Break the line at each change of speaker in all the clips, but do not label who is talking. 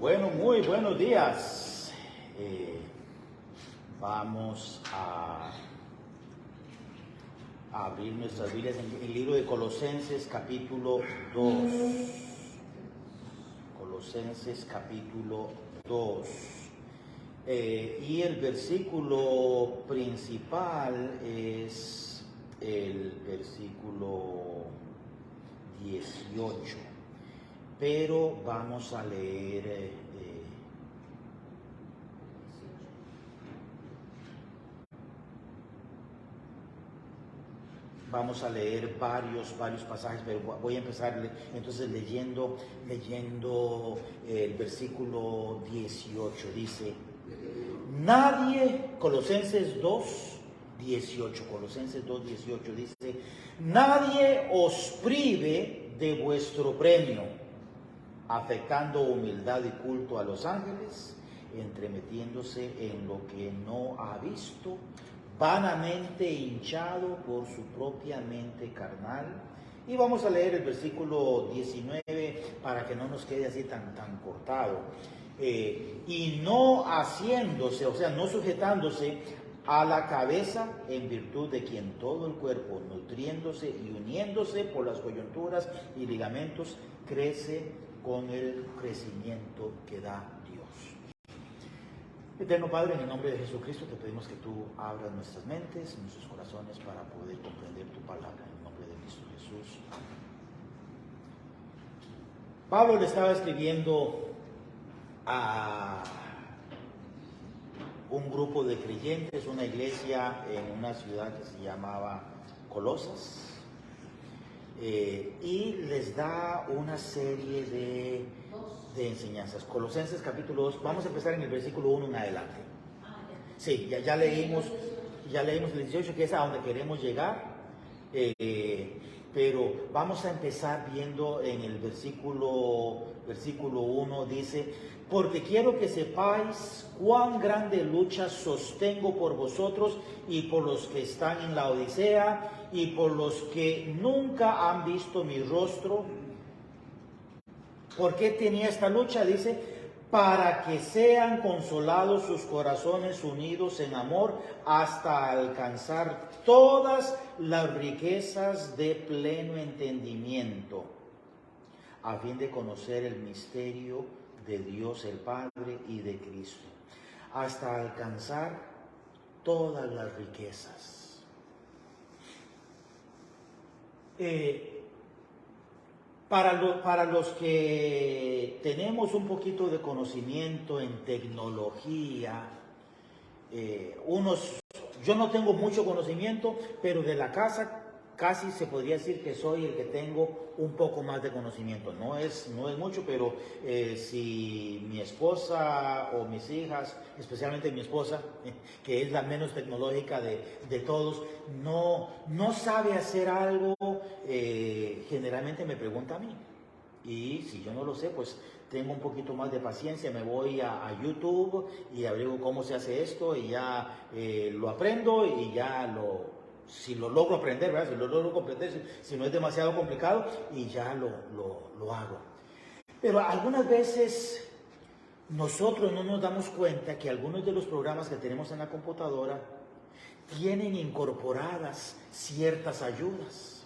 Bueno, muy buenos días. Vamos a abrir nuestras Biblias en el libro de Colosenses capítulo 2. Colosenses capítulo 2. Y el versículo principal es el versículo 18. Pero vamos a leer varios pasajes, pero voy a empezar entonces leyendo el versículo 18. Dice: nadie, Colosenses 2:18 dice: nadie os prive de vuestro premio, afectando humildad y culto a los ángeles, entremetiéndose en lo que no ha visto, vanamente hinchado por su propia mente carnal. Y vamos a leer el versículo 19 para que no nos quede así tan cortado. Y no haciéndose, o sea, no sujetándose a la cabeza, en virtud de quien todo el cuerpo, nutriéndose y uniéndose por las coyunturas y ligamentos, crece con el crecimiento que da Dios. Eterno Padre, en el nombre de Jesucristo te pedimos que tú abras nuestras mentes, nuestros corazones para poder comprender tu palabra, en el nombre de Cristo Jesús. Pablo le estaba escribiendo a un grupo de creyentes, una iglesia en una ciudad que se llamaba Colosas, y les da una serie de enseñanzas. Colosenses capítulo 2, vamos a empezar en el versículo 1 en adelante. Sí, ya leímos el 18, que es a donde queremos llegar, pero vamos a empezar viendo en el versículo 1, dice: porque quiero que sepáis cuán grande lucha sostengo por vosotros y por los que están en la Odisea y por los que nunca han visto mi rostro. ¿Por qué tenía esta lucha? Dice: para que sean consolados sus corazones unidos en amor hasta alcanzar todas las riquezas de pleno entendimiento, a fin de conocer el misterio de Dios el Padre y de Cristo, hasta alcanzar todas las riquezas. Para los que tenemos un poquito de conocimiento en tecnología, yo no tengo mucho conocimiento, pero de la casa casi se podría decir que soy el que tengo un poco más de conocimiento. No es mucho, pero si mi esposa o mis hijas, especialmente mi esposa, que es la menos tecnológica de todos, no sabe hacer algo, generalmente me pregunta a mí. Y si yo no lo sé, pues tengo un poquito más de paciencia, me voy a YouTube y averiguo cómo se hace esto y ya lo aprendo y ya si lo logro aprender, ¿verdad? Si lo logro comprender, si no es demasiado complicado, y ya lo hago. Pero algunas veces nosotros no nos damos cuenta que algunos de los programas que tenemos en la computadora tienen incorporadas ciertas ayudas.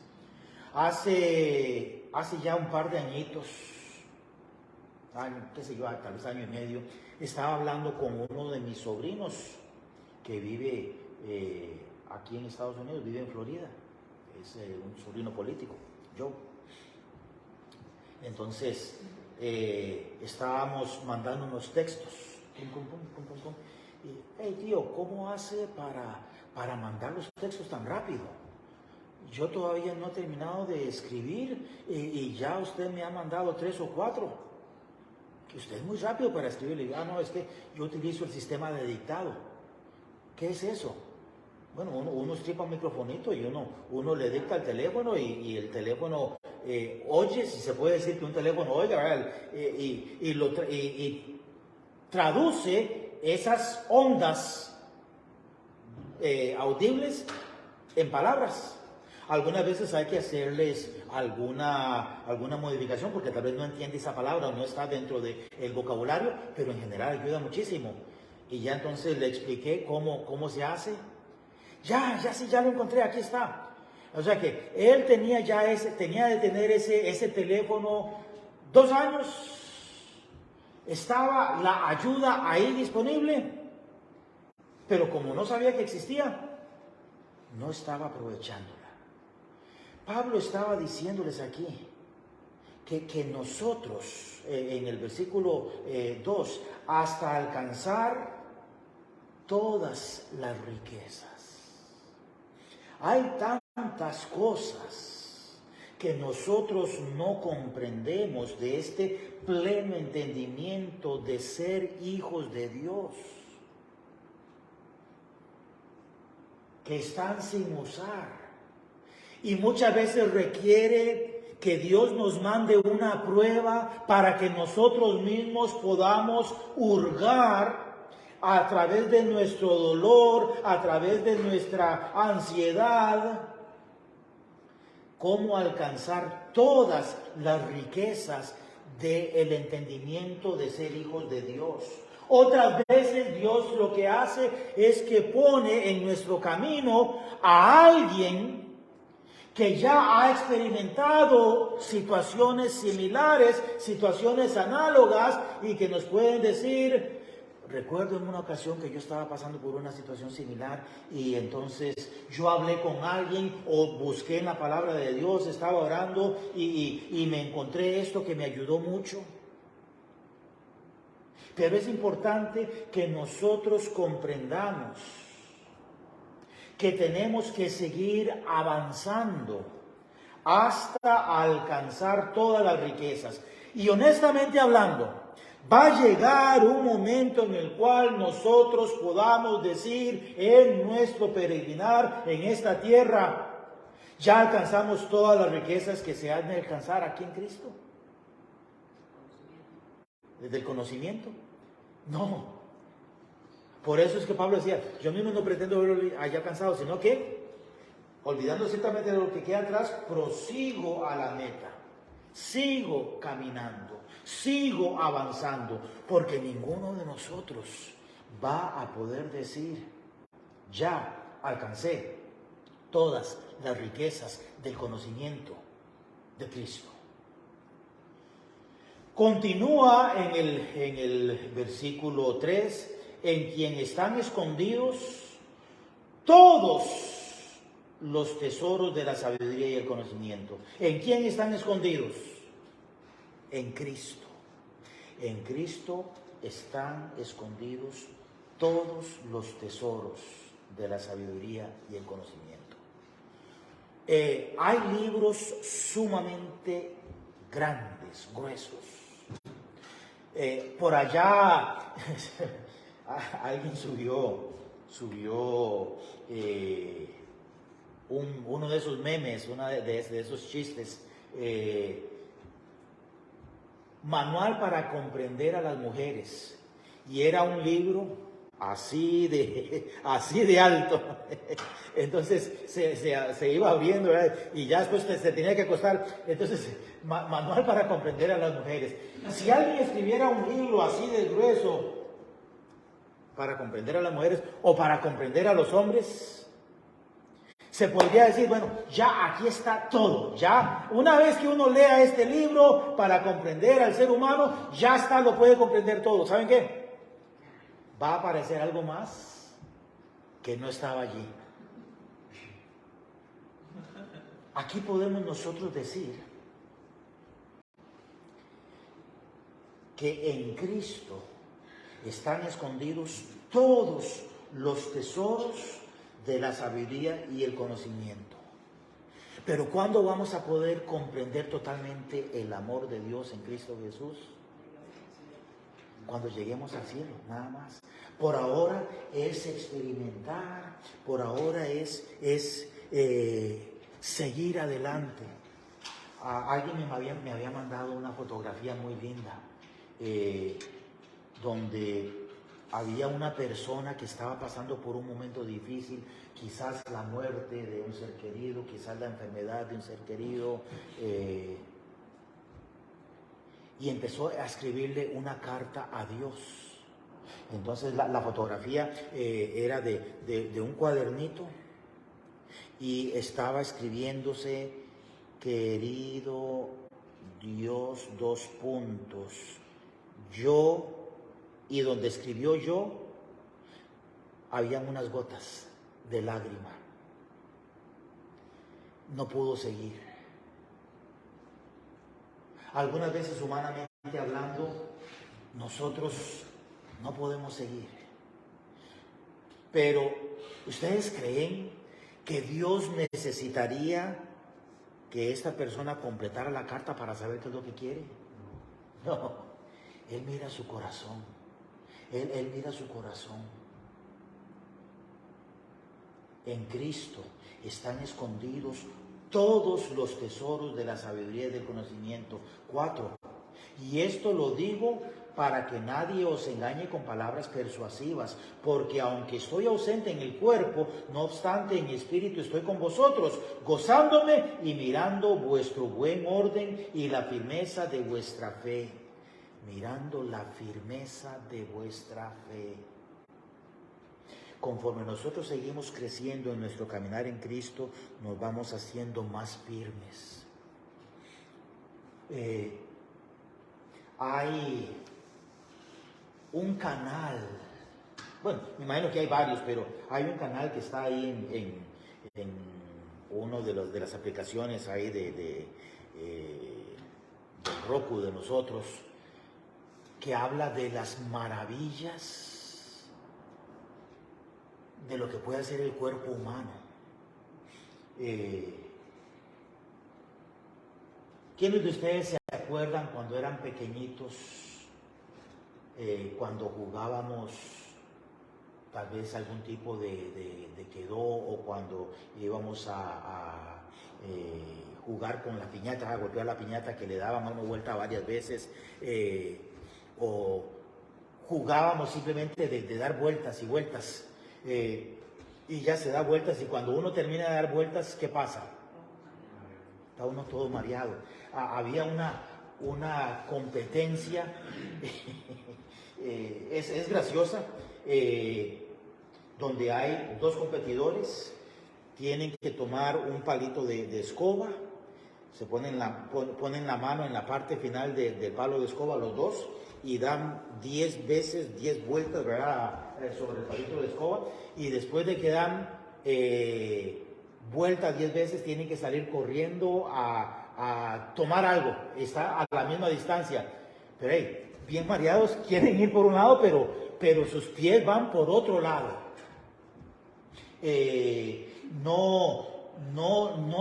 Hace ya un par de añitos, qué sé yo, tal vez año y medio, estaba hablando con uno de mis sobrinos que vive aquí en Estados Unidos, vive en Florida, es un sobrino político, yo. Entonces, estábamos mandando unos textos, y: hey tío, ¿cómo hace para mandar los textos tan rápido? Yo todavía no he terminado de escribir y ya usted me ha mandado 3 o 4. Que usted es muy rápido para escribir. Le digo: no, es que yo utilizo el sistema de dictado. ¿Qué es eso? Bueno, uno estripa un microfonito y uno le dicta al teléfono y el teléfono oye, si se puede decir que un teléfono oiga, y traduce esas ondas audibles en palabras. Algunas veces hay que hacerles alguna modificación porque tal vez no entiende esa palabra o no está dentro del vocabulario, pero en general ayuda muchísimo. Y ya entonces le expliqué cómo se hace. Sí, ya lo encontré, aquí está. O sea que él tenía de tener ese teléfono 2 años. Estaba la ayuda ahí disponible, pero como no sabía que existía, no estaba aprovechándola. Pablo estaba diciéndoles aquí que nosotros, en el versículo 2, hasta alcanzar todas las riquezas. Hay tantas cosas que nosotros no comprendemos de este pleno entendimiento de ser hijos de Dios, que están sin usar. Y muchas veces requiere que Dios nos mande una prueba para que nosotros mismos podamos hurgar a través de nuestro dolor, a través de nuestra ansiedad, cómo alcanzar todas las riquezas del entendimiento de ser hijos de Dios. Otras veces Dios lo que hace es que pone en nuestro camino a alguien que ya ha experimentado situaciones similares, situaciones análogas, y que nos pueden decir: recuerdo en una ocasión que yo estaba pasando por una situación similar y entonces yo hablé con alguien o busqué en la palabra de Dios, estaba orando y me encontré esto que me ayudó mucho. Pero es importante que nosotros comprendamos que tenemos que seguir avanzando hasta alcanzar todas las riquezas. Y honestamente hablando, va a llegar un momento en el cual nosotros podamos decir en nuestro peregrinar en esta tierra: ya alcanzamos todas las riquezas que se han de alcanzar aquí en Cristo. ¿Desde el conocimiento? No. Por eso es que Pablo decía: yo mismo no pretendo verlo allá alcanzado, sino que, olvidando ciertamente de lo que queda atrás, prosigo a la meta. Sigo caminando, sigo avanzando, porque ninguno de nosotros va a poder decir: ya alcancé todas las riquezas del conocimiento de Cristo. Continúa en el versículo 3: en quien están escondidos todos los tesoros de la sabiduría y el conocimiento. ¿En quién están escondidos? En Cristo. En Cristo están escondidos todos los tesoros de la sabiduría y el conocimiento. Hay libros sumamente grandes, gruesos. Por allá alguien subió uno de esos memes, uno de esos chistes, manual para comprender a las mujeres, y era un libro así de alto. Entonces se iba abriendo, ¿verdad? Y ya después se tenía que acostar. Entonces, manual para comprender a las mujeres. Si alguien escribiera un libro así de grueso para comprender a las mujeres o para comprender a los hombres, se podría decir: bueno, ya aquí está todo. Ya una vez que uno lea este libro para comprender al ser humano, ya está, lo puede comprender todo. ¿Saben qué? Va a aparecer algo más que no estaba allí. Aquí podemos nosotros decir que en Cristo están escondidos todos los tesoros de la sabiduría y el conocimiento. Pero ¿cuándo vamos a poder comprender totalmente el amor de Dios en Cristo Jesús? Cuando lleguemos al cielo, nada más. Por ahora es experimentar, por ahora es seguir adelante. Alguien me había mandado una fotografía muy linda, donde había una persona que estaba pasando por un momento difícil, quizás la muerte de un ser querido, quizás la enfermedad de un ser querido, y empezó a escribirle una carta a Dios. Entonces la fotografía era de un cuadernito y estaba escribiéndose: querido Dios, yo, y donde escribió yo, habían unas gotas de lágrima. No pudo seguir. Algunas veces, humanamente hablando, nosotros no podemos seguir. Pero, ¿ustedes creen que Dios necesitaría que esta persona completara la carta para saber qué es lo que quiere? No, Él mira su corazón. Él mira su corazón. En Cristo están escondidos todos los tesoros de la sabiduría y del conocimiento. 4. Y esto lo digo para que nadie os engañe con palabras persuasivas, porque aunque estoy ausente en el cuerpo, no obstante en espíritu estoy con vosotros, gozándome y mirando vuestro buen orden y la firmeza de vuestra fe. Mirando la firmeza de vuestra fe. Conforme nosotros seguimos creciendo en nuestro caminar en Cristo, nos vamos haciendo más firmes. Hay un canal, bueno, me imagino que hay varios, pero hay un canal que está ahí en uno de las aplicaciones ahí del Roku de nosotros, que habla de las maravillas de lo que puede hacer el cuerpo humano. ¿Quiénes de ustedes se acuerdan cuando eran pequeñitos, cuando jugábamos tal vez algún tipo de quedó, o cuando íbamos a jugar con la piñata, a golpear la piñata, que le daban una vuelta varias veces, o jugábamos simplemente de dar vueltas y vueltas, y ya se da vueltas, y cuando uno termina de dar vueltas, ¿qué pasa? Está uno todo mareado. Había una competencia, es graciosa, donde hay dos competidores, tienen que tomar un palito de escoba, se ponen la mano en la parte final del palo de escoba los dos, y dan 10 veces, 10 vueltas, ¿verdad?, sobre el palito de escoba, y después de que dan vueltas 10 veces, tienen que salir corriendo a tomar algo, está a la misma distancia, pero hey, bien mareados, quieren ir por un lado, pero sus pies van por otro lado. No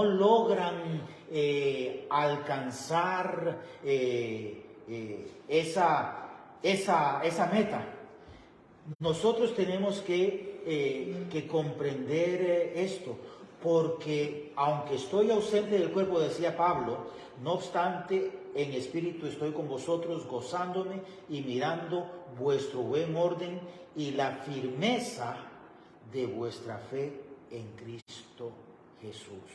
logran alcanzar esa meta. Nosotros tenemos que comprender esto, porque aunque estoy ausente del cuerpo, decía Pablo, no obstante en espíritu estoy con vosotros, gozándome y mirando vuestro buen orden y la firmeza de vuestra fe en Cristo Jesús.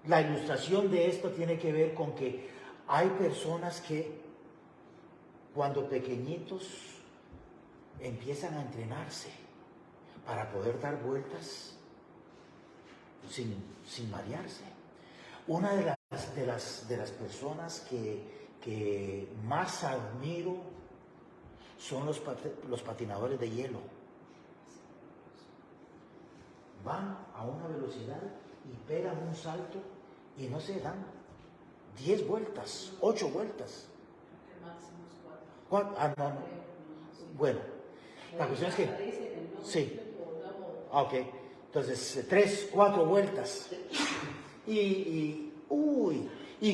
La ilustración de esto tiene que ver con que hay personas que cuando pequeñitos empiezan a entrenarse para poder dar vueltas sin marearse. Una de las personas que más admiro son los patinadores de hielo. Van a una velocidad y pegan un salto y no se dan 10 vueltas, 8 vueltas. ¿Cuál? Ah, no. Bueno, la cuestión es que sí. Ok, entonces 3, 4 vueltas y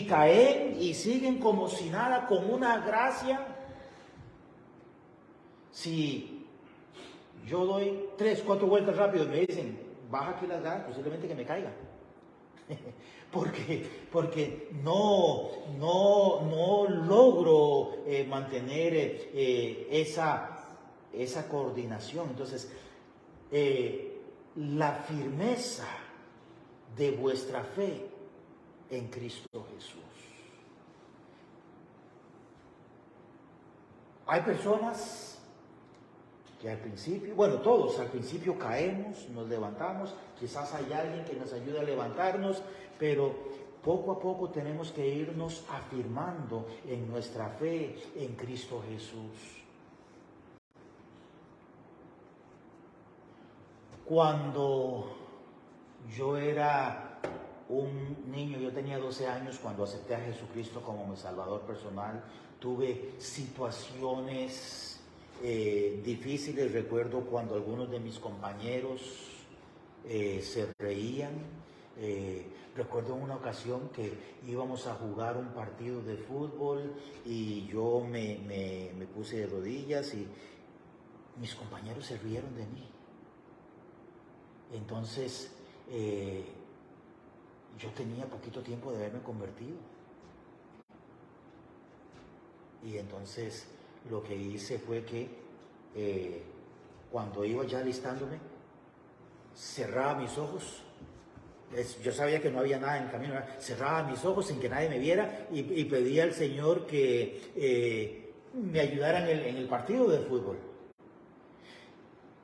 caen y siguen como si nada, con una gracia. Si yo doy 3, 4 vueltas rápido y me dicen, baja aquí las ganas, posiblemente que me caiga. porque no logro mantener esa coordinación. Entonces, la firmeza de vuestra fe en Cristo Jesús. Hay personas que al principio, bueno, todos al principio caemos, nos levantamos, quizás hay alguien que nos ayude a levantarnos, pero poco a poco tenemos que irnos afirmando en nuestra fe en Cristo Jesús. Cuando yo era un niño, yo tenía 12 años cuando acepté a Jesucristo como mi Salvador personal, tuve situaciones difíciles. Recuerdo cuando algunos de mis compañeros se reían. Recuerdo en una ocasión que íbamos a jugar un partido de fútbol y yo me puse de rodillas y mis compañeros se rieron de mí. Entonces, yo tenía poquito tiempo de haberme convertido. Y entonces lo que hice fue que cuando iba ya alistándome, cerraba mis ojos. Yo sabía que no había nada en el camino, cerraba mis ojos sin que nadie me viera y pedía al Señor que me ayudara en el partido de fútbol.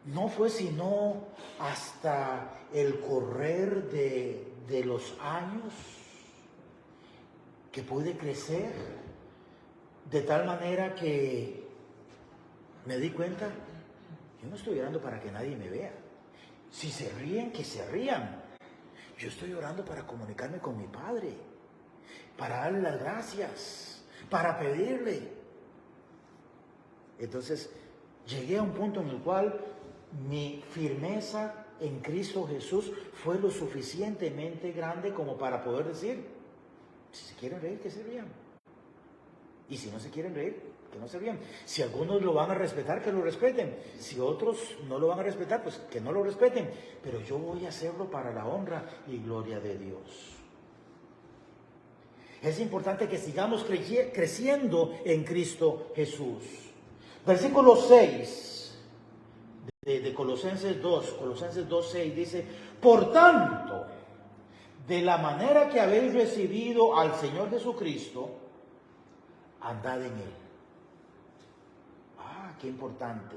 No fue sino hasta el correr de los años que pude crecer de tal manera que me di cuenta, yo no estoy orando para que nadie me vea. Si se ríen, que se rían. Yo estoy orando para comunicarme con mi Padre, para darle las gracias, para pedirle. Entonces, llegué a un punto en el cual mi firmeza en Cristo Jesús fue lo suficientemente grande como para poder decir, si se quieren reír, que se rían. Y si no se quieren reír, que no se rían. Si algunos lo van a respetar, que lo respeten. Si otros no lo van a respetar, pues que no lo respeten. Pero yo voy a hacerlo para la honra y gloria de Dios. Es importante que sigamos creciendo en Cristo Jesús. Versículo 6 de Colosenses 2:6 dice, por tanto, de la manera que habéis recibido al Señor Jesucristo, andad en Él. Qué importante.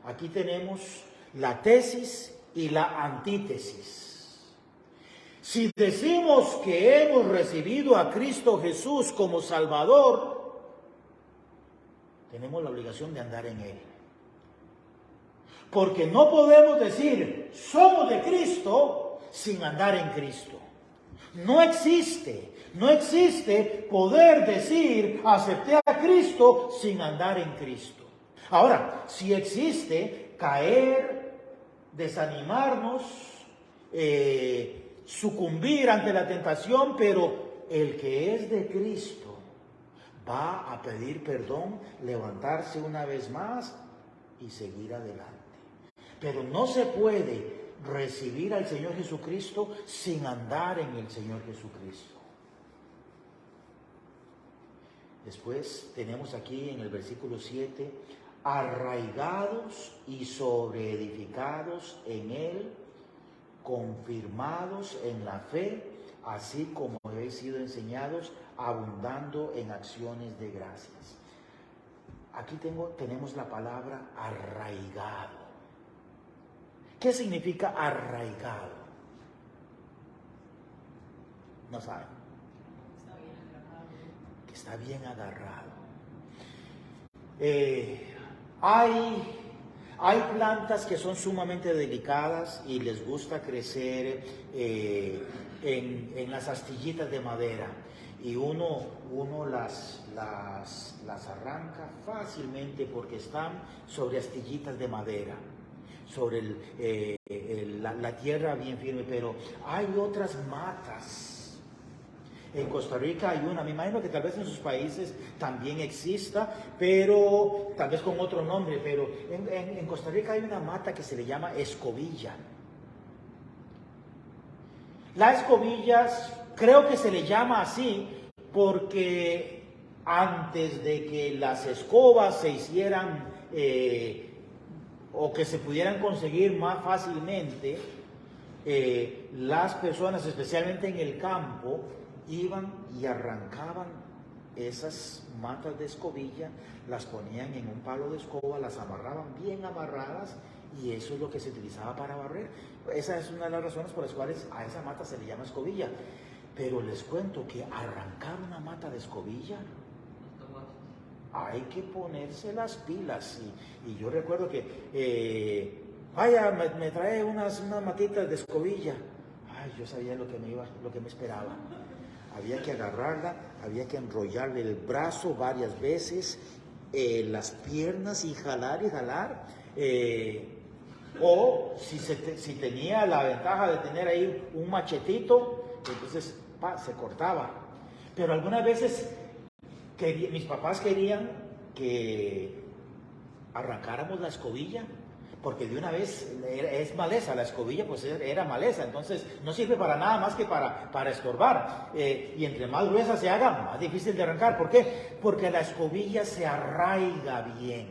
Aquí tenemos la tesis y la antítesis. Si decimos que hemos recibido a Cristo Jesús como Salvador, tenemos la obligación de andar en Él. Porque no podemos decir, somos de Cristo, sin andar en Cristo. No existe poder decir, acepté a Cristo, sin andar en Cristo. Ahora, si existe caer, desanimarnos, sucumbir ante la tentación, pero el que es de Cristo va a pedir perdón, levantarse una vez más y seguir adelante. Pero no se puede recibir al Señor Jesucristo sin andar en el Señor Jesucristo. Después tenemos aquí en el versículo 7, arraigados y sobreedificados en Él, confirmados en la fe, así como habéis sido enseñados, abundando en acciones de gracias. Aquí tenemos la palabra arraigado. ¿Qué significa arraigado? No saben. Que está bien agarrado. Hay plantas que son sumamente delicadas y les gusta crecer en las astillitas de madera. Y uno las arranca fácilmente porque están sobre astillitas de madera, sobre la tierra bien firme, pero hay otras matas. En Costa Rica hay una, me imagino que tal vez en sus países también exista, pero tal vez con otro nombre, pero en Costa Rica hay una mata que se le llama escobilla. La escobilla creo que se le llama así porque antes de que las escobas se hicieran o que se pudieran conseguir más fácilmente, las personas, especialmente en el campo, iban y arrancaban esas matas de escobilla, las ponían en un palo de escoba, las amarraban bien amarradas, y eso es lo que se utilizaba para barrer. Esa es una de las razones por las cuales a esa mata se le llama escobilla. Pero les cuento que arrancar una mata de escobilla, hay que ponerse las pilas. Y yo recuerdo que, vaya, me trae unas matitas de escobilla. Ay, yo sabía lo que me esperaba. Había que agarrarla, había que enrollarle el brazo varias veces, las piernas y jalar y jalar. O si tenía la ventaja de tener ahí un machetito, entonces se cortaba. Pero algunas veces mis papás querían que arrancáramos la escobilla, porque de una vez es maleza, la escobilla pues era maleza, entonces no sirve para nada más que para estorbar. Y entre más gruesa se haga, más difícil de arrancar. ¿Por qué? Porque la escobilla se arraiga bien,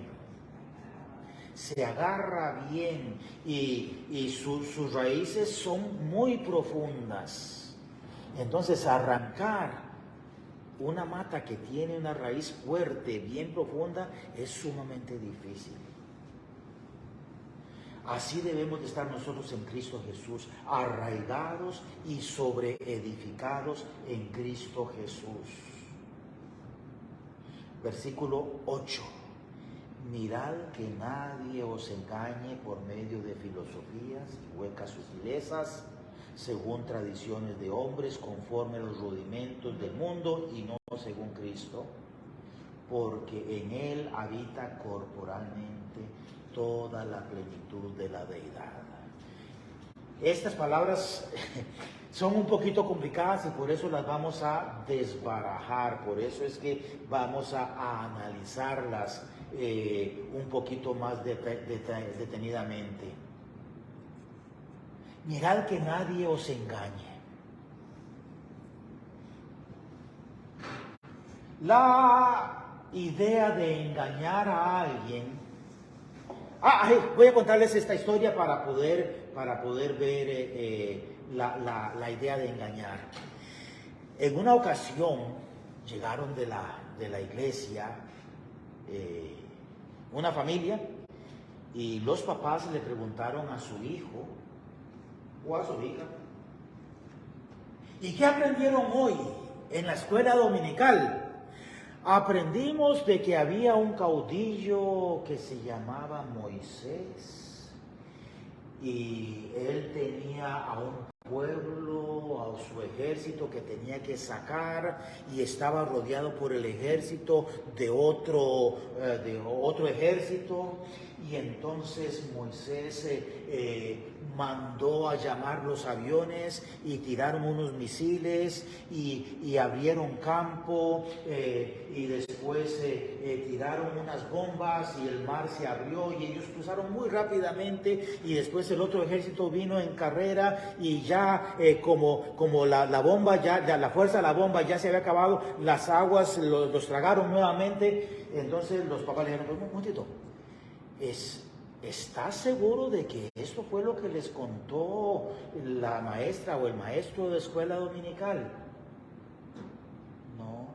se agarra bien, y sus raíces son muy profundas. Entonces arrancar una mata que tiene una raíz fuerte, bien profunda, es sumamente difícil. Así debemos de estar nosotros en Cristo Jesús, arraigados y sobreedificados en Cristo Jesús. Versículo 8. Mirad que nadie os engañe por medio de filosofías y huecas sutilezas, según tradiciones de hombres, conforme a los rudimentos del mundo y no según Cristo, porque en Él habita corporalmente toda la plenitud de la deidad. Estas palabras son un poquito complicadas y por eso las vamos a desbarajar, por eso es que vamos a analizarlas un poquito más detenidamente. Mirad que nadie os engañe. La idea de engañar a alguien. Voy a contarles esta historia para poder ver la idea de engañar. En una ocasión llegaron de la iglesia una familia, y los papás le preguntaron a su hijo o a su hija: ¿y qué aprendieron hoy en la escuela dominical? Aprendimos de que había un caudillo que se llamaba Moisés, y él tenía a un pueblo, a su ejército que tenía que sacar, y estaba rodeado por el ejército de otro ejército. Y entonces Moisés mandó a llamar los aviones y tiraron unos misiles y abrieron campo, y después tiraron unas bombas y el mar se abrió y ellos cruzaron muy rápidamente, y después el otro ejército vino en carrera, y ya como la bomba, ya la fuerza de la bomba ya se había acabado, las aguas los tragaron nuevamente. Entonces los papás le dijeron: un momentito, ¿estás seguro de que esto fue lo que les contó la maestra o el maestro de escuela dominical? No.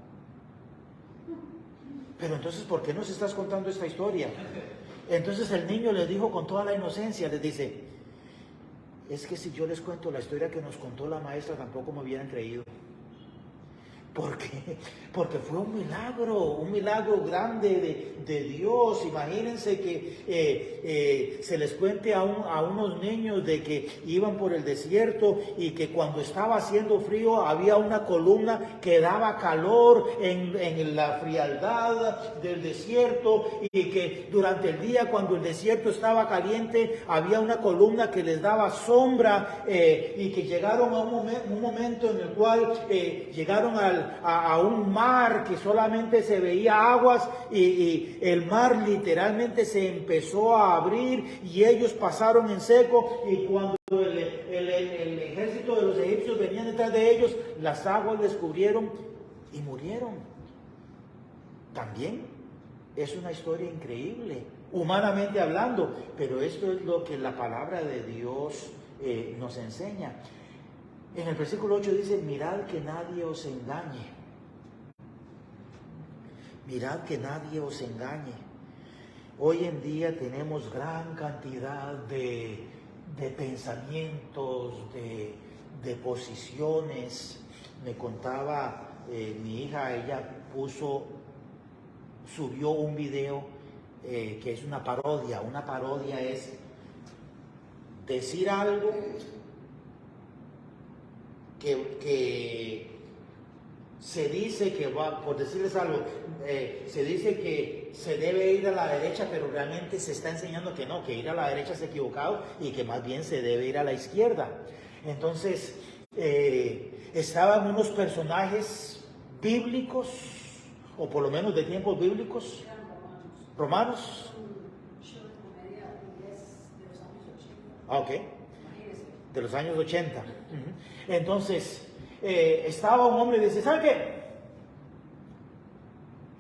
Pero entonces, ¿por qué nos estás contando esta historia? Entonces el niño les dijo con toda la inocencia, les dice: es que si yo les cuento la historia que nos contó la maestra, tampoco me hubieran creído. ¿Por qué? Porque fue un milagro grande de Dios. Imagínense que se les cuente a unos niños de que iban por el desierto y que cuando estaba haciendo frío había una columna que daba calor en la frialdad del desierto, y que durante el día, cuando el desierto estaba caliente, había una columna que les daba sombra, y que llegaron a un momento en el cual llegaron a un mar que solamente se veía aguas, y el mar literalmente se empezó a abrir y ellos pasaron en seco, y cuando el ejército de los egipcios venían detrás de ellos, las aguas les cubrieron y murieron. también es una historia increíble, humanamente hablando, pero esto es lo que la palabra de Dios nos enseña. En el versículo 8 dice, mirad que nadie os engañe. Mirad que nadie os engañe. Hoy en día tenemos gran cantidad de pensamientos, de posiciones. Me contaba mi hija, ella subió un video que es una parodia. Una parodia es decir algo que se dice que va, por decirles algo, se dice que se debe ir a la derecha, pero realmente se está enseñando que no, que ir a la derecha es equivocado y que más bien se debe ir a la izquierda. Entonces, estaban unos personajes bíblicos, o por lo menos de tiempos bíblicos, romanos. Ah, ok. De los años 80. Uh-huh. Entonces, estaba un hombre y dice, ¿saben qué?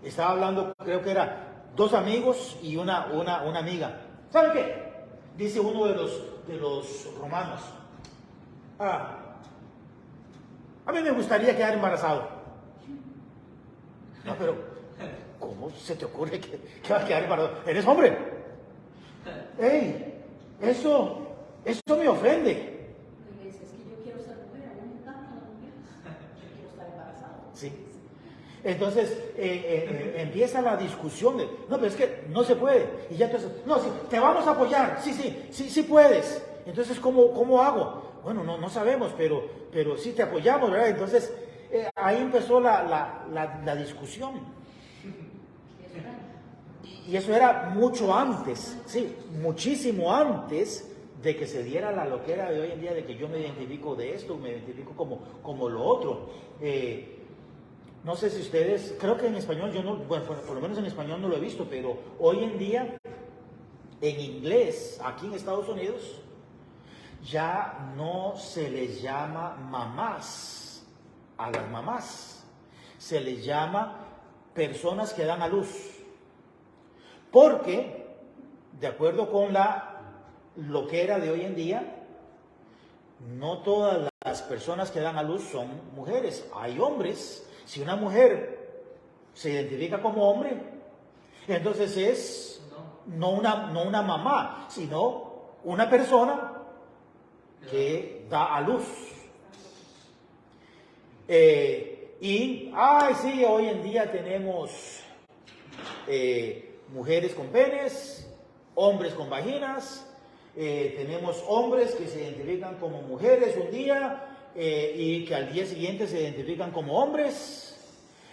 Estaba hablando, creo que era dos amigos y una amiga. ¿Saben qué? Dice uno de los romanos. A mí me gustaría quedar embarazado. No, pero ¿cómo se te ocurre que vas a quedar embarazado? ¿Eres hombre? ¡Ey! Eso me ofende. Sí. Entonces empieza la discusión de, no, pero es que no se puede. Y ya entonces, no, sí, te vamos a apoyar, sí puedes. Entonces, ¿cómo hago? Bueno, no sabemos, pero sí te apoyamos, ¿verdad? Entonces, ahí empezó la discusión. Y eso era mucho antes, sí, muchísimo antes de que se diera la loquera de hoy en día, de que yo me identifico de esto, me identifico como lo otro. No sé si ustedes, creo que en español, yo no, bueno, por lo menos en español no lo he visto, pero hoy en día, en inglés, aquí en Estados Unidos, ya no se les llama mamás a las mamás, se les llama personas que dan a luz. Porque, de acuerdo con la loquera de hoy en día, no todas las personas que dan a luz son mujeres, hay hombres. Si una mujer se identifica como hombre, entonces es no una mamá, sino una persona que da a luz. Sí, hoy en día tenemos mujeres con penes, hombres con vaginas, tenemos hombres que se identifican como mujeres un día y que al día siguiente se identifican como hombres.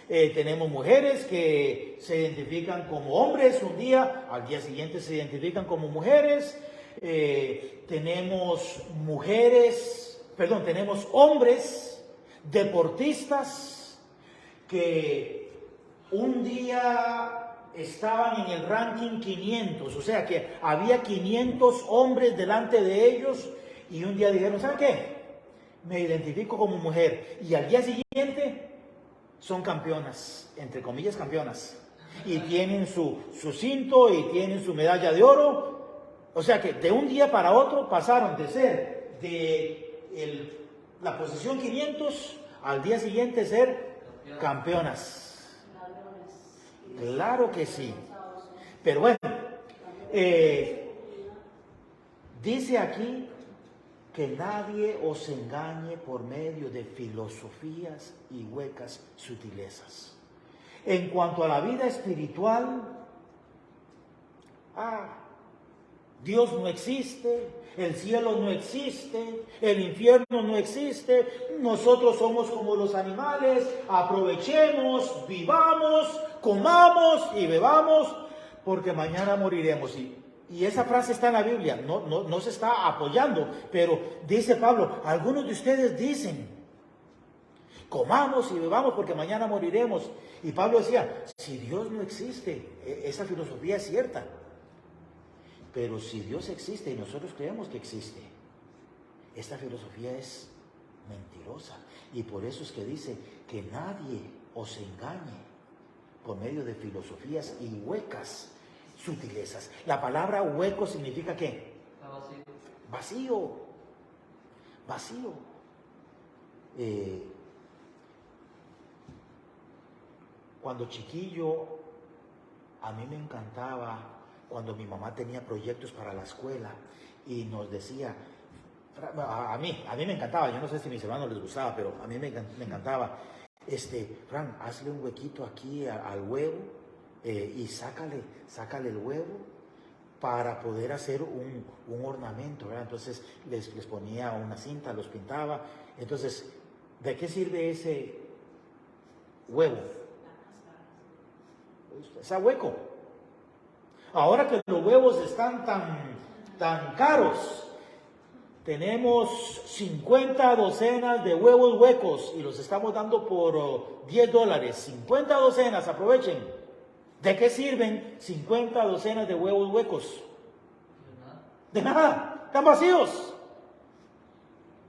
Tenemos mujeres que se identifican como hombres un día, al día siguiente se identifican como mujeres. Tenemos hombres deportistas que un día estaban en el ranking 500, o sea que había 500 hombres delante de ellos y un día dijeron, ¿saben qué? Me identifico como mujer, y al día siguiente son campeonas, entre comillas campeonas, y tienen su cinto y tienen su medalla de oro. O sea que de un día para otro pasaron de ser de la posición 500 al día siguiente ser campeonas. Claro que sí. Pero bueno, dice aquí que nadie os engañe por medio de filosofías y huecas sutilezas. En cuanto a la vida espiritual, Dios no existe, el cielo no existe, el infierno no existe, nosotros somos como los animales, aprovechemos, vivamos, comamos y bebamos, porque mañana moriremos. Y esa frase está en la Biblia, no se está apoyando, pero dice Pablo, algunos de ustedes dicen, comamos y bebamos porque mañana moriremos. Y Pablo decía, si Dios no existe, esa filosofía es cierta. Pero si Dios existe y nosotros creemos que existe, esta filosofía es mentirosa. Y por eso es que dice que nadie os engañe por medio de filosofías y huecas sutilezas. La palabra hueco significa ¿qué? Vacío. Vacío. Cuando chiquillo, a mí me encantaba cuando mi mamá tenía proyectos para la escuela y nos decía, a mí me encantaba, yo no sé si a mis hermanos les gustaba, pero a mí me encantaba, Fran, hazle un huequito aquí al huevo y sácale el huevo para poder hacer un ornamento, ¿verdad? Entonces les ponía una cinta, los pintaba. Entonces, ¿de qué sirve ese huevo? Está hueco. Ahora que los huevos están tan caros, tenemos 50 docenas de huevos huecos y los estamos dando por $10. 50 docenas, aprovechen. ¿De qué sirven 50 docenas de huevos huecos? De nada, están vacíos.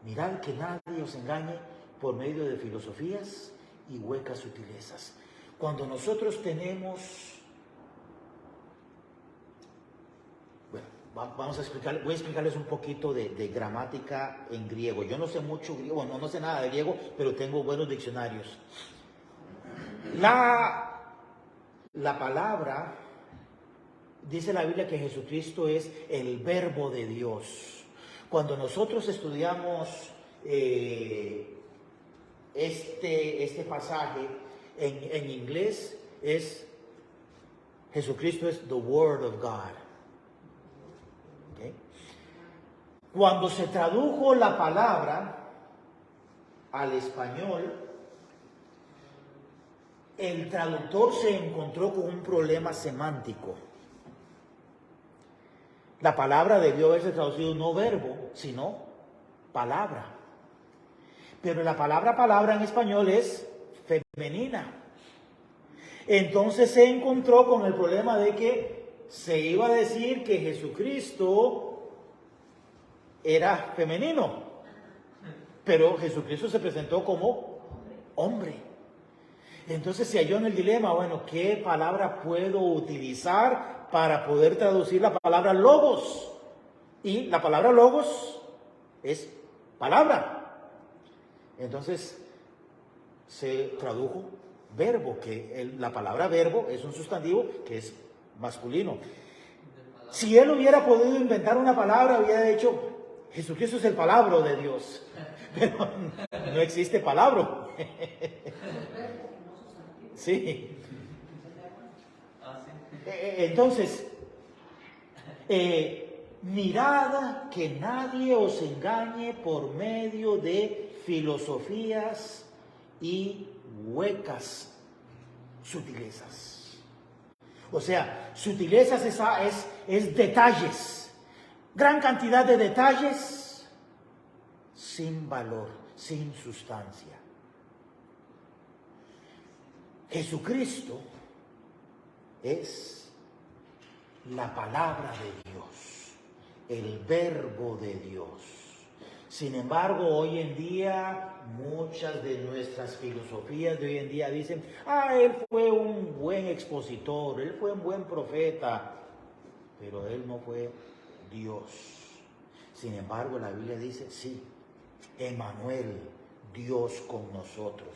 Mirad que nadie os engañe por medio de filosofías y huecas sutilezas. Cuando nosotros tenemos, bueno, vamos a explicar, voy a explicarles un poquito de gramática en griego. Yo no sé mucho griego, bueno, no sé nada de griego, pero tengo buenos diccionarios. La palabra, dice la Biblia que Jesucristo es el verbo de Dios. Cuando nosotros estudiamos este pasaje en inglés, Jesucristo es the Word of God. ¿Okay? Cuando se tradujo la palabra al español, el traductor se encontró con un problema semántico. La palabra debió haberse traducido no verbo, sino palabra. Pero la palabra en español es femenina. Entonces se encontró con el problema de que se iba a decir que Jesucristo era femenino, pero Jesucristo se presentó como hombre. Entonces se halló en el dilema, bueno, ¿qué palabra puedo utilizar para poder traducir la palabra logos? Y la palabra logos es palabra. Entonces se tradujo verbo, que la palabra verbo es un sustantivo que es masculino. Si él hubiera podido inventar una palabra, hubiera dicho, Jesucristo es el palabra de Dios. Pero no existe palabra. Sí. Entonces, mirad que nadie os engañe por medio de filosofías y huecas sutilezas. O sea, sutilezas es detalles, gran cantidad de detalles sin valor, sin sustancia. Jesucristo es la palabra de Dios, el verbo de Dios. Sin embargo, hoy en día, muchas de nuestras filosofías de hoy en día dicen, él fue un buen expositor, él fue un buen profeta, pero él no fue Dios. Sin embargo, la Biblia dice, sí, Emmanuel, Dios con nosotros.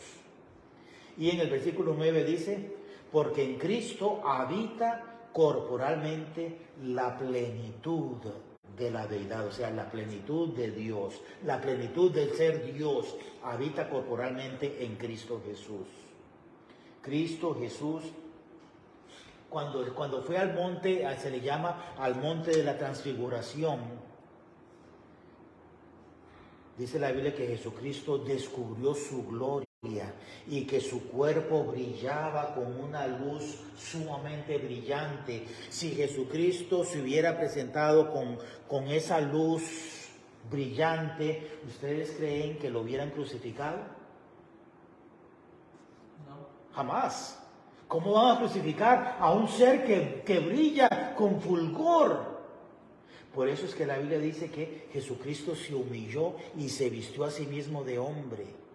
Y en el versículo 9 dice, porque en Cristo habita corporalmente la plenitud de la deidad, o sea, la plenitud de Dios, la plenitud del ser Dios, habita corporalmente en Cristo Jesús. Cristo Jesús, cuando fue al monte, se le llama al monte de la transfiguración, dice la Biblia que Jesucristo descubrió su gloria y que su cuerpo brillaba con una luz sumamente brillante. Si Jesucristo se hubiera presentado con esa luz brillante, ¿ustedes creen que lo hubieran crucificado? No. Jamás. ¿Cómo van a crucificar a un ser que brilla con fulgor? Por eso es que la Biblia dice que Jesucristo se humilló y se vistió a sí mismo de hombre.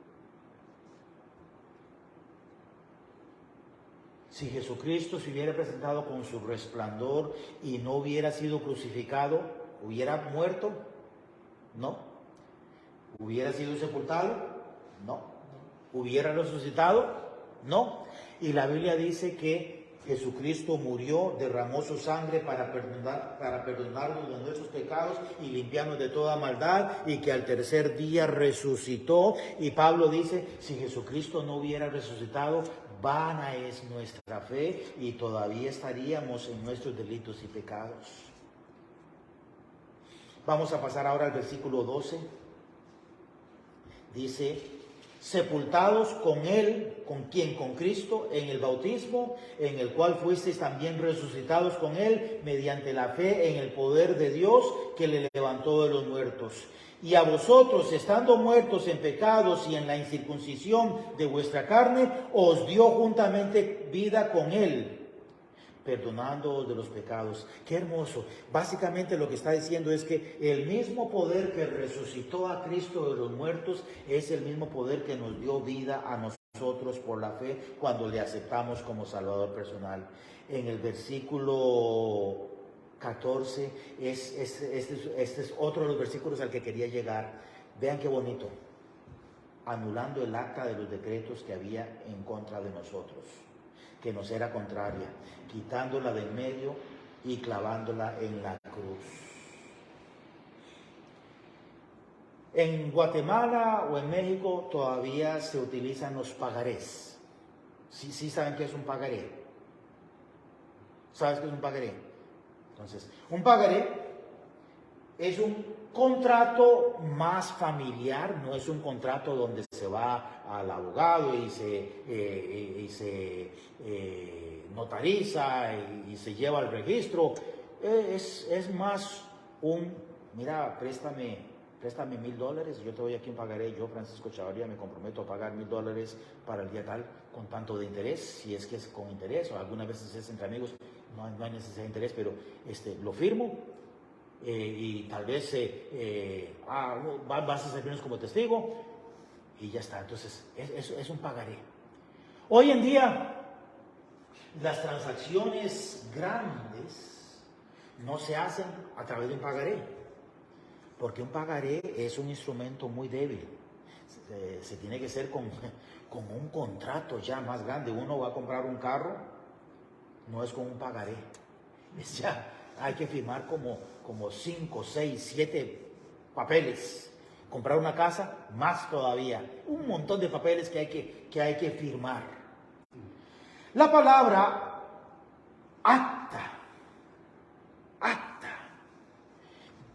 Si Jesucristo se hubiera presentado con su resplandor y no hubiera sido crucificado, ¿hubiera muerto? No. ¿Hubiera sido sepultado? No. ¿Hubiera resucitado? No. Y la Biblia dice que Jesucristo murió, derramó su sangre para perdonarnos de nuestros pecados y limpiarnos de toda maldad, y que al tercer día resucitó. Y Pablo dice, si Jesucristo no hubiera resucitado, vana es nuestra fe y todavía estaríamos en nuestros delitos y pecados. Vamos a pasar ahora al versículo 12. Dice, sepultados con Él, ¿con quién? Con Cristo, en el bautismo, en el cual fuisteis también resucitados con Él, mediante la fe en el poder de Dios, que le levantó de los muertos. Y a vosotros, estando muertos en pecados y en la incircuncisión de vuestra carne, os dio juntamente vida con Él, perdonándoos de los pecados. Qué hermoso. Básicamente lo que está diciendo es que el mismo poder que resucitó a Cristo de los muertos es el mismo poder que nos dio vida a nosotros por la fe cuando le aceptamos como Salvador personal. En el versículo 14, este es otro de los versículos al que quería llegar. Vean qué bonito. Anulando el acta de los decretos que había en contra de nosotros, que nos era contraria, quitándola del medio y clavándola en la cruz. En Guatemala o en México todavía se utilizan los pagarés. Sí saben qué es un pagaré. ¿Sabes qué es un pagaré? Entonces, un pagaré es un contrato más familiar, no es un contrato donde se va al abogado y se notariza y se lleva al registro. Es más mira, préstame $1,000, yo te doy aquí un pagaré, yo, Francisco Chavarría, me comprometo a pagar $1,000 para el día tal, con tanto de interés, si es que es con interés, o algunas veces es entre amigos, no hay necesidad de interés, pero lo firmo. Y tal vez vas a servirnos como testigo y ya está. Entonces es un pagaré. Hoy en día las transacciones grandes no se hacen a través de un pagaré, porque un pagaré es un instrumento muy débil. Se tiene que hacer con un contrato ya más grande. Uno va a comprar un carro, no es con un pagaré, es ya hay que firmar como 5, 6, 7 papeles. Comprar una casa, más todavía. Un montón de papeles que hay que firmar. La palabra acta,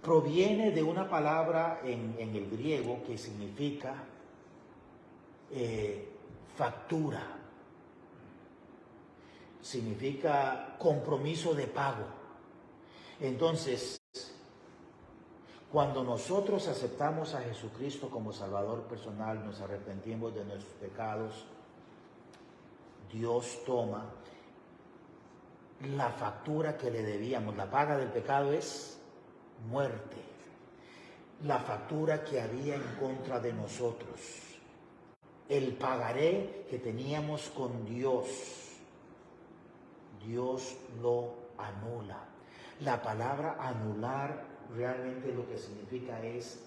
proviene de una palabra en el griego que significa factura. Significa compromiso de pago. Entonces, cuando nosotros aceptamos a Jesucristo como Salvador personal, nos arrepentimos de nuestros pecados, Dios toma la factura que le debíamos. La paga del pecado es muerte. La factura que había en contra de nosotros. El pagaré que teníamos con Dios. Dios lo anula. La palabra anular realmente lo que significa es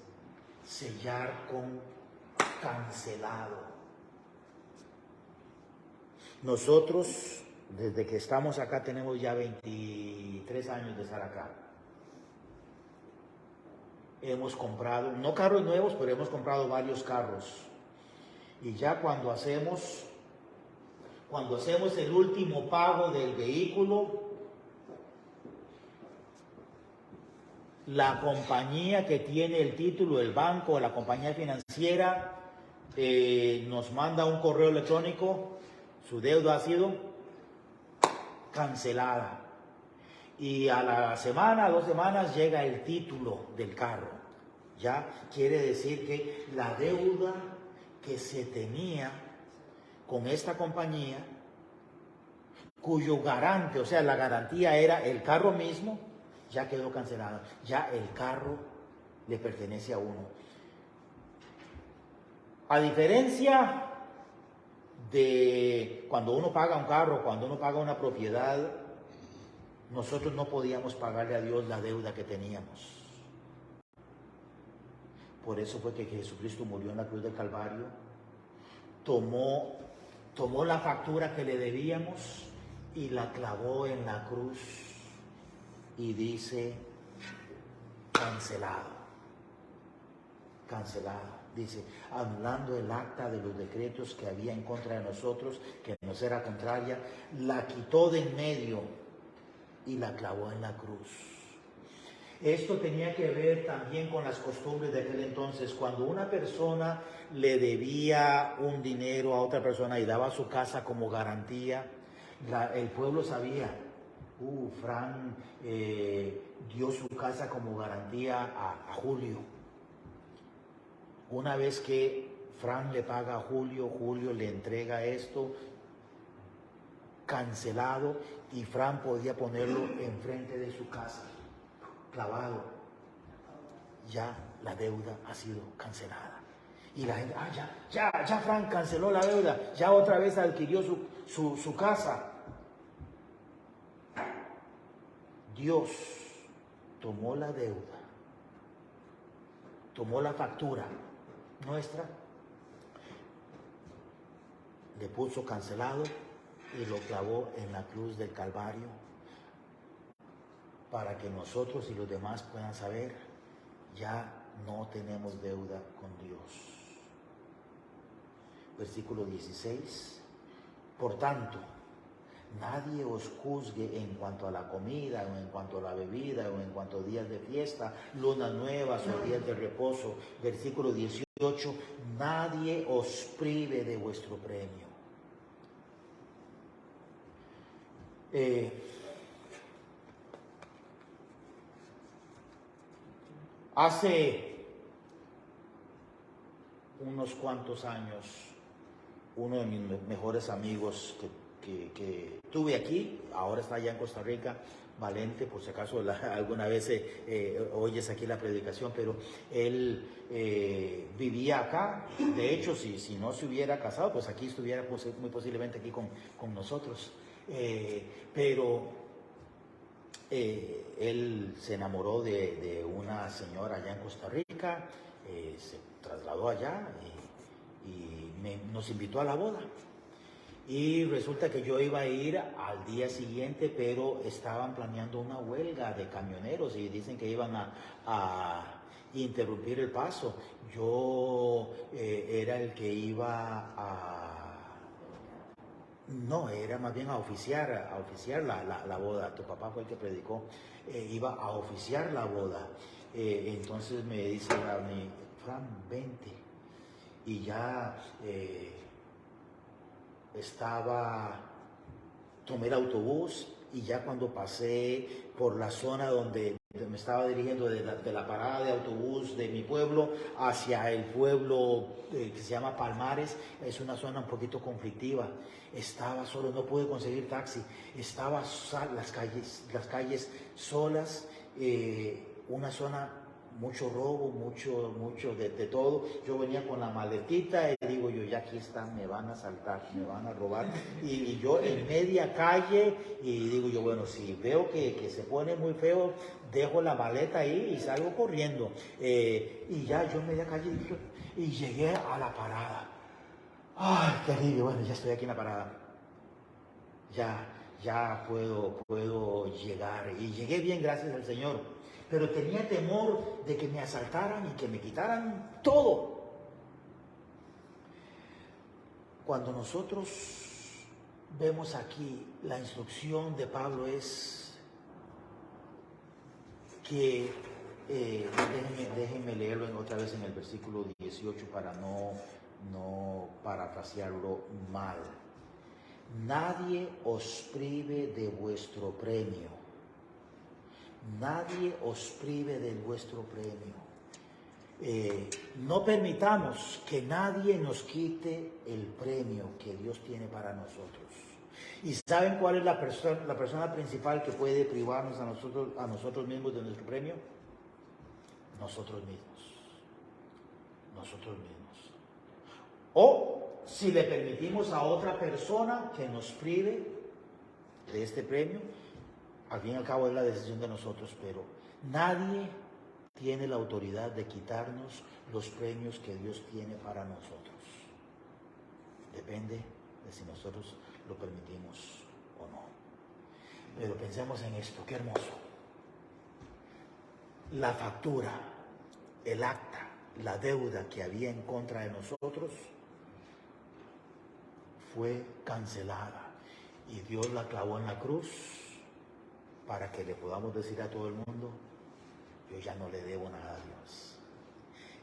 sellar con cancelado. Nosotros, desde que estamos acá, tenemos ya 23 años de estar acá. Hemos comprado, no carros nuevos, pero hemos comprado varios carros. Y ya cuando hacemos el último pago del vehículo, la compañía que tiene el título, el banco, la compañía financiera, nos manda un correo electrónico, su deuda ha sido cancelada. Y a la semana, 2 semanas, llega el título del carro. Ya quiere decir que la deuda que se tenía con esta compañía, cuyo garante, o sea, la garantía era el carro mismo, ya quedó cancelada. Ya el carro le pertenece a uno. A diferencia de cuando uno paga un carro, cuando uno paga una propiedad, nosotros no podíamos pagarle a Dios la deuda que teníamos. Por eso fue que Jesucristo murió en la cruz del Calvario, tomó la factura que le debíamos y la clavó en la cruz y dice, cancelado, cancelado. Dice, anulando el acta de los decretos que había en contra de nosotros, que nos era contraria, la quitó de en medio y la clavó en la cruz. Esto tenía que ver también con las costumbres de aquel entonces. Cuando una persona le debía un dinero a otra persona y daba su casa como garantía, el pueblo sabía, Fran dio su casa como garantía a Julio. Una vez que Fran le paga a Julio, Julio le entrega esto cancelado y Fran podía ponerlo enfrente de su casa, clavado. Ya la deuda ha sido cancelada. Y la gente, ya Fran canceló la deuda, ya otra vez adquirió su casa. Dios tomó la deuda, tomó la factura nuestra, le puso cancelado y lo clavó en la cruz del Calvario para que nosotros y los demás puedan saber, ya no tenemos deuda con Dios. Versículo 16. Por tanto, nadie os juzgue en cuanto a la comida, o en cuanto a la bebida, o en cuanto a días de fiesta, lunas nuevas o días de reposo. Versículo 18. Nadie os prive de vuestro premio. Hace unos cuantos años, uno de mis mejores amigos que tuve aquí, ahora está allá en Costa Rica, Valente, por si acaso alguna vez oyes aquí la predicación, pero él vivía acá. De hecho, si no se hubiera casado, pues aquí estuviera muy posiblemente aquí con nosotros. Pero él se enamoró de una señora allá en Costa Rica, se trasladó allá y nos invitó a la boda. Y resulta que yo iba a ir al día siguiente, pero estaban planeando una huelga de camioneros y dicen que iban a interrumpir el paso. Yo era el que iba no, era más bien a oficiar la boda. Tu papá fue el que predicó, iba a oficiar la boda. Entonces me dice a mí, Fran, vente. Y ya tomé el autobús y ya cuando pasé por la zona donde me estaba dirigiendo de la parada de autobús de mi pueblo hacia el pueblo que se llama Palmares, es una zona un poquito conflictiva. Estaba solo, no pude conseguir taxi, estaba las calles solas, una zona mucho robo, mucho de todo. Yo venía con la maletita y digo yo, ya aquí están, me van a asaltar, me van a robar. Y yo en media calle y digo yo, bueno, si veo que se pone muy feo, dejo la maleta ahí y salgo corriendo. Y ya yo en media calle y llegué a la parada. Ay, qué alivio, bueno, ya estoy aquí en la parada. Ya puedo llegar. Y llegué bien, gracias al Señor. Pero tenía temor de que me asaltaran y que me quitaran todo. Cuando nosotros vemos aquí, la instrucción de Pablo es que, déjenme leerlo otra vez en el versículo 18 para no parafrasearlo mal. Nadie os prive de vuestro premio. Nadie os prive de vuestro premio. No permitamos que nadie nos quite el premio que Dios tiene para nosotros. ¿Y saben cuál es la persona principal que puede privarnos a nosotros mismos de nuestro premio? Nosotros mismos. Nosotros mismos. O si le permitimos a otra persona que nos prive de este premio, al fin y al cabo es la decisión de nosotros, pero nadie tiene la autoridad de quitarnos los premios que Dios tiene para nosotros. Depende de si nosotros lo permitimos o no. Pero pensemos en esto, qué hermoso. La factura, el acta, la deuda que había en contra de nosotros fue cancelada y Dios la clavó en la cruz para que le podamos decir a todo el mundo: yo ya no le debo nada a Dios,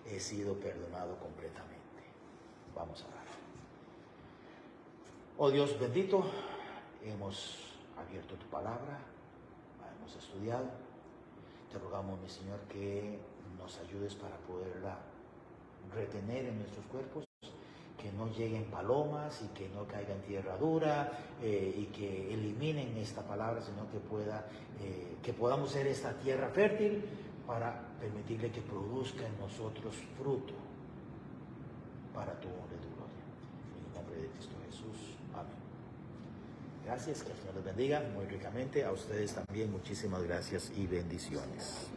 he sido perdonado completamente. Vamos a orar. Oh Dios bendito, hemos abierto tu palabra, la hemos estudiado. Te rogamos, mi Señor, que nos ayudes para poderla retener en nuestros cuerpos, que no lleguen palomas y que no caiga en tierra dura, y que eliminen esta palabra, sino que podamos ser esta tierra fértil para permitirle que produzca en nosotros fruto para tu honra y tu gloria. En el nombre de Cristo Jesús. Amén. Gracias, que el Señor les bendiga muy ricamente. A ustedes también muchísimas gracias y bendiciones.